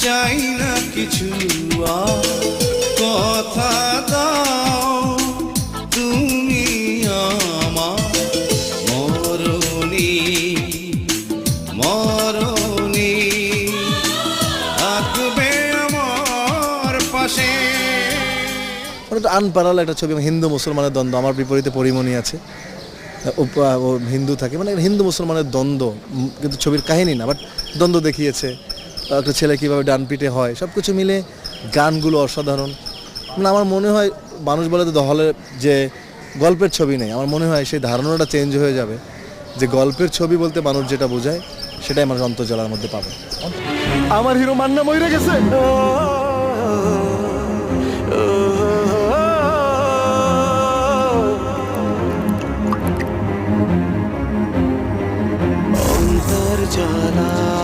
চাই না কিছু আর, কথা দাও তুমি আমার মরণী মরণী, থাকবে আমার পাশে। আনপ্যারাল একটা ছবি, হিন্দু মুসলমানের দ্বন্দ্ব। আমার বিপরীতে পরিমণি আছে, ও হিন্দু থাকে, মানে হিন্দু মুসলমানের দ্বন্দ্ব, কিন্তু ছবির কাহিনী না, বাট দ্বন্দ্ব দেখিয়েছে। একটা ছেলে কীভাবে ডানপিটে হয়, সব কিছু মিলে গানগুলো অসাধারণ। মানে আমার মনে হয় মানুষ বলে তো দহলের যে গল্পের ছবি নেই, আমার মনে হয় সেই ধারণাটা চেঞ্জ হয়ে যাবে, যে গল্পের ছবি বলতে মানুষ যেটা বোঝায় সেটাই মানুষ অন্তর্জালার মধ্যে পাবে। আমার হিরো মান্না মইরা গেছে।